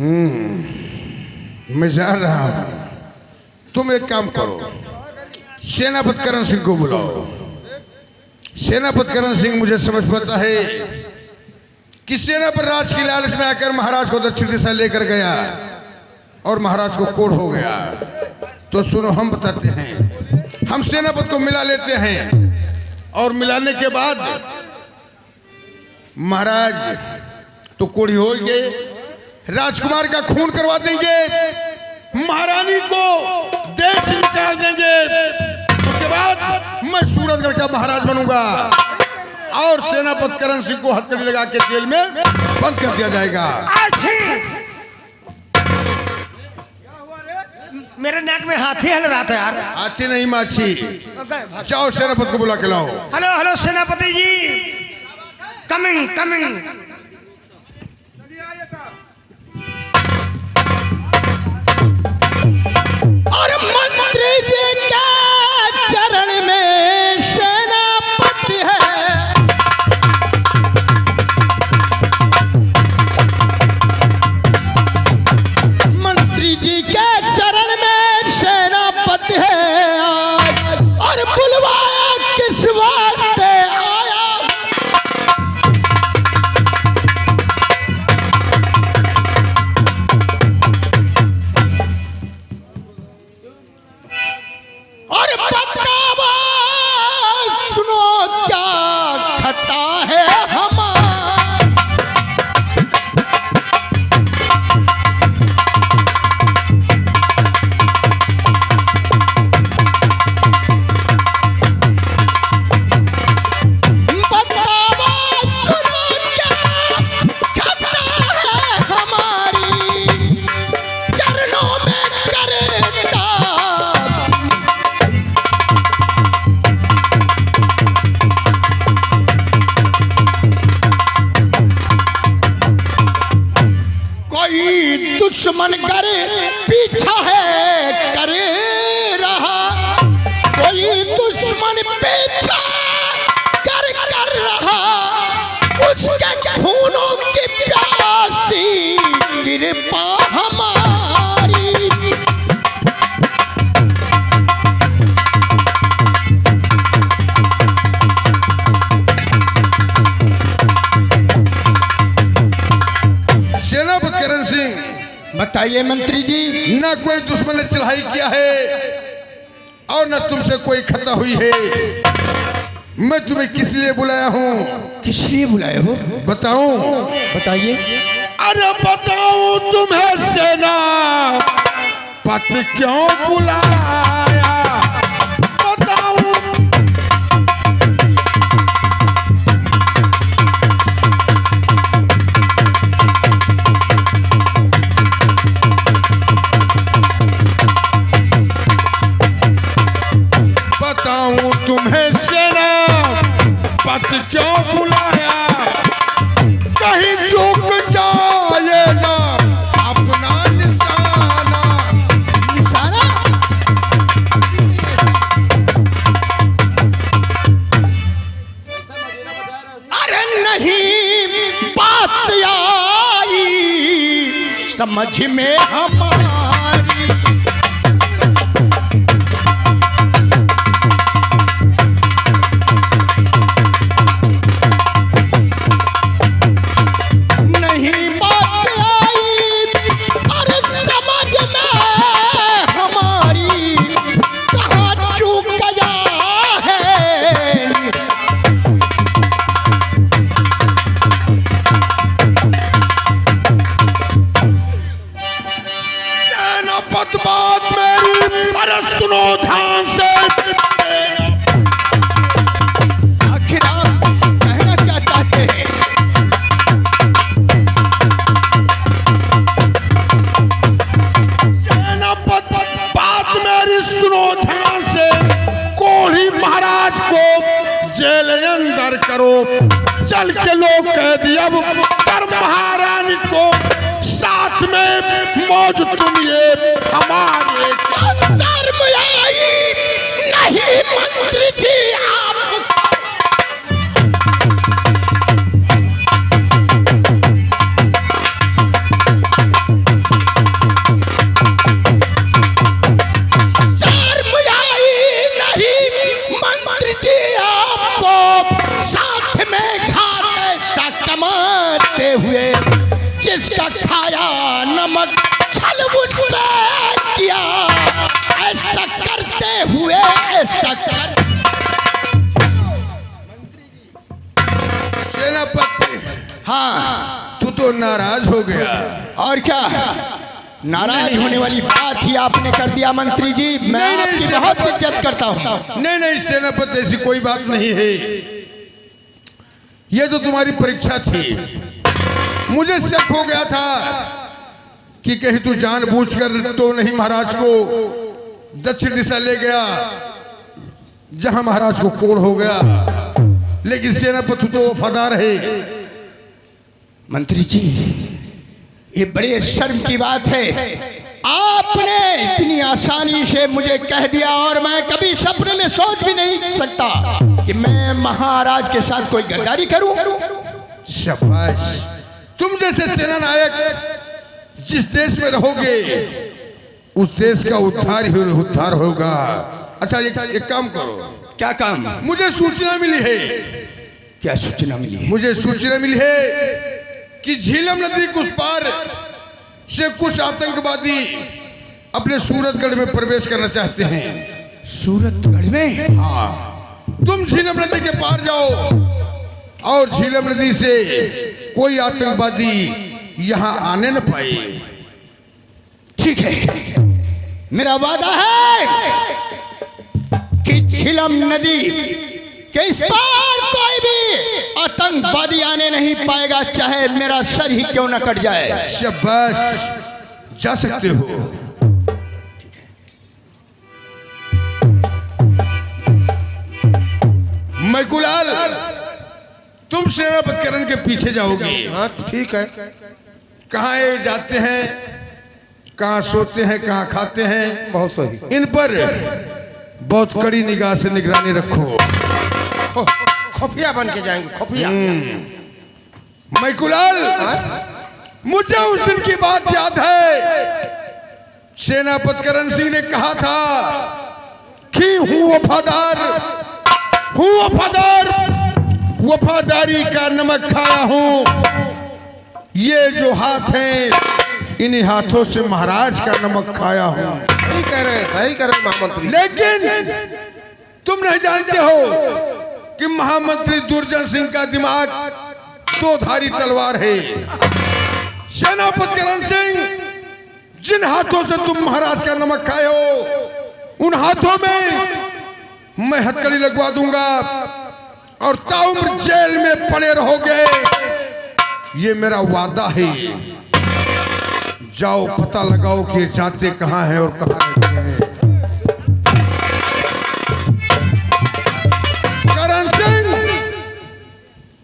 मैं जा रहा हूं, तुम एक काम करो, सेनापति करण सिंह को बुलाओ। सेनापति करण सिंह मुझे समझ पाता है कि सेना पर राज की लालच में आकर महाराज को दक्षिण दिशा लेकर गया और महाराज को कोढ़ हो गया। तो सुनो, हम बताते हैं, हम सेनापति को मिला लेते हैं और मिलाने के बाद महाराज तो कोढ़ी हो गए, राजकुमार का खून करवा देंगे, महारानी को देश से निकाल देंगे। उसके बाद मैं सूरजगढ़ का महाराज बनूंगा और सेनापति करण सिंह को हथकड़ी लगा के जेल में बंद कर दिया जाएगा। मेरे नाक में हाथी हल रहा था यार। हाथी नहीं, माछी। जाओ सेनापति को बुला के लाओ। हेलो हेलो सेनापति जी, कमिंग कमिंग। और मंत्री जी के चरण में सेनापति है, मंत्री जी के चरण में सेनापति है आज, और बुलवाया किस वास्ते आया। और बतावा सुनो क्या खता है हमारा। बतावा सुनो क्या खता है हमारी, चरणों में करेगा। कोई दुश्मन करे पीछा है करे रहा, कोई दुश्मन पीछा कर रहा, उसके खूनों की प्यासी कृपा हमारी। सेनापति करण सिंह, बताइए मंत्री जी। न कोई दुश्मन ने चढ़ाई किया है और न तुमसे कोई खता हुई है। मैं तुम्हें किस लिए बुलाया हूँ? किस लिए बुलाए हो? बताऊं? बताइए। अरे बताऊं तुम्हें सेना पति क्यों बुलाया? बताऊं? बताऊं तुम्हें सेना पति क्यों बुलाया? कहीं चूक जाए ना अपना निशाना। निशाना? अरे नहीं बात आई समझ में हमारी। बात मेरी अरे सुनो ध्यान से। आखिर आप कहना क्या चाहते हैं? बात मेरी सुनो ध्यान से। कोढ़ी महाराज को जेल अंदर करो, चल के लोग कह दिया कर महारानी को साथ में मौज तुमिए हमारे। शर्म आई नहीं मंत्री जी आप। मारते हुए जिसका खाया नमक छल मुझ पे किया, ऐसा करते हुए ऐसा कर। सेनापति, हाँ, तू तो नाराज हो गया। और क्या नाराज होने वाली बात ही आपने कर दिया मंत्री जी। मैं नहीं, आपकी नहीं, बहुत सेनापति। इज्जत करता हूँ। नहीं नहीं सेनापति, ऐसी कोई बात नहीं है। यह तो तुम्हारी परीक्षा थी। मुझे शक हो गया था कि कहीं तू जानबूझकर तो नहीं महाराज को दक्षिण दिशा ले गया जहां महाराज को कोढ़ हो गया। लेकिन सेनापति तो वफादार है। मंत्री जी, ये बड़े शर्म की बात है, आपने इतनी आसानी से मुझे कह दिया और मैं कभी सपने में सोच भी नहीं सकता कि मैं महाराज के साथ कोई गद्दारी करूं। शाबाश, तुम जैसे सेना नायक जिस देश में रहोगे उस देश का उद्धार होगा। अच्छा एक काम करो। क्या काम? मुझे सूचना मिली है। क्या सूचना मिली है? मुझे सूचना मिली है कि झीलम नदी के उस पार से कुछ आतंकवादी अपने सूरतगढ़ में प्रवेश करना चाहते हैं। सूरतगढ़ में? हाँ, तुम झीलम नदी के पार जाओ और झीलम नदी से कोई आतंकवादी यहाँ आने न पाए। ठीक है, मेरा वादा है कि झीलम नदी के इस पार कोई भी आतंकवादी आने नहीं पाएगा, चाहे मेरा सर ही क्यों न कट जाए। शाबाश, जा सकते हो। मैकुलाल, तुम सेनापतिकरण के पीछे जाओगे। हाँ ठीक है। कहाँ ये जाते हैं, कहाँ सोते हैं, कहाँ खाते हैं, बहुत सही। इन पर बहुत कड़ी निगाह से निगरानी रखो। खुफिया बन के जाएंगे, खुफिया। मैकुलाल, मुझे उस दिन की बात याद है। सेनापतिकरण सिंह ने कहा था कि हूं वफादार, वफादारी का नमक खाया हूं। ये जो हाथ हैं, इन्हीं हाथों से महाराज का नमक खाया हूं। सही कह रहे हैं, सही कह रहे हैं महामंत्री। लेकिन तुम नहीं जानते हो कि महामंत्री दुर्जन सिंह का दिमाग दो धारी तलवार है। सेनापतिकरण सिंह, जिन हाथों से तुम महाराज का नमक खाए हो, उन हाथों में मैं हथकड़ी लगवा दूंगा और ताउम्र जेल में पड़े रहोगे। ये मेरा वादा है। जाओ पता लगाओ कि जाते कहां हैं और कहां रहते हैं। करण सिंह,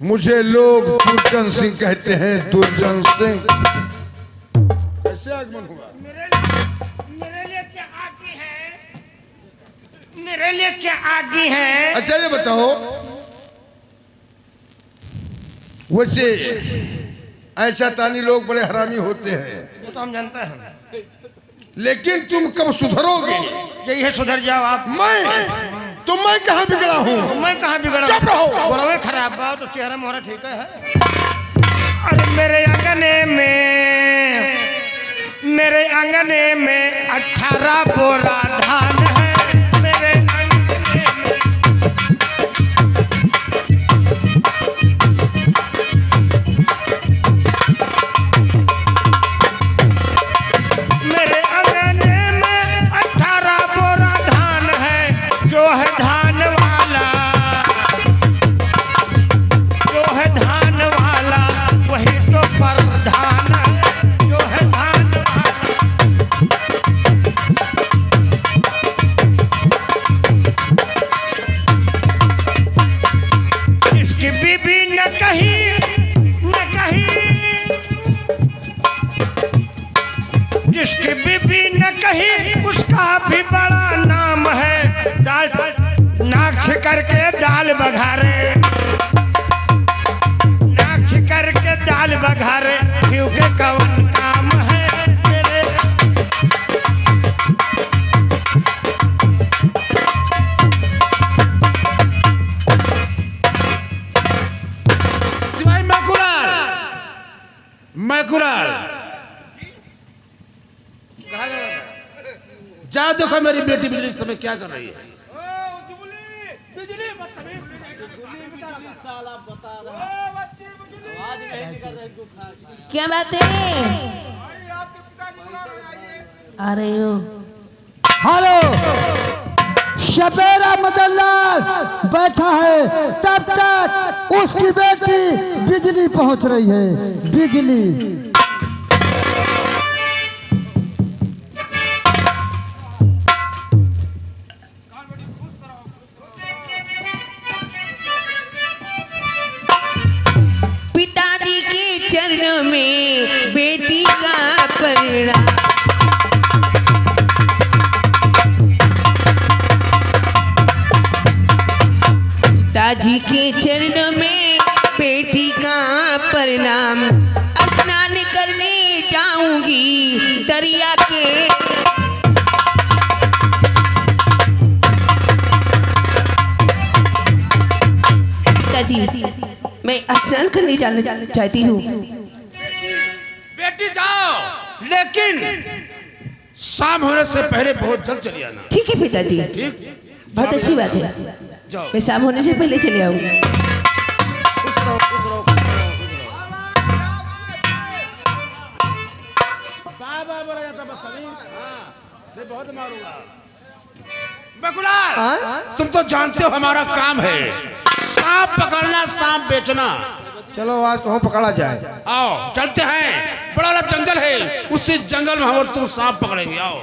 मुझे लोग दुर्जन सिंह कहते हैं। दुर्जन सिंह कैसे आगमन हुआ? मेरे लिए क्या आगे है? मेरे लिए क्या आगे है? अच्छा ये बताओ, वैसे ऐसा तानी लोग बड़े हरामी होते हैं, वो तो हम जानते हैं। लेकिन तुम कब सुधरोगे? यही है, सुधर जाओ आप। मैं कहाँ बिगड़ा हूँ? मैं कहाँ बिगड़ा? चुप रहो। बड़वे खराब बा तो चेहरा मोहरा ठीक है। अरे मेरे आंगने में 18 बोरा धान है। मेरे आंगने में 18 बोरा धान है। जो है धान वाला, जो है धान वाला वही तो प्रधान है। जो है धान वाला। इसकी बीबी न कहीं न कहीं, जिसकी बीबी न कहीं उसका भी बड़ा नाम है। दाल नाक करके दाल बघारे, नाक करके दाल बघारे, क्योंकि कवन काम है तेरे। सिवाय मैकुलाल, बकुलाल जाओ देखो मेरी बेटी बिजली इस समय क्या कर रही है। क्या बात है? अरे ओ हेलो, शबेरा मदनलाल बैठा है, तब तक उसकी बेटी बिजली पहुंच रही है। बिजली पिताजी के चरणों में बेटी का परिणाम। पिताजी के चरणों में बेटी का परिणाम। स्नान करने जाऊंगी दरिया के। पिताजी मैं स्नान करने जाना चाहती हूँ। बेटी जाओ, लेकिन शाम होने से पहले बहुत जल्द चली आना। ठीक है पिताजी, ठीक, बहुत अच्छी बात है। जाओ। मैं शाम होने से पहले चले आऊंगी। खुश रहो, खुश रहो, खुश रहो, खुश रहो। बाबा बोला जाता बदतमीज। हाँ, मैं बहुत मारूंगा। बकुलाल, तुम तो जानते हो हमारा काम है सांप पकड़ना, सांप बेचना। चलो आज कहाँ पकड़ा जाए। आओ चलते हैं, बड़ा जंगल है, उसी जंगल में हम और तुम सांप पकड़ेंगे। आओ।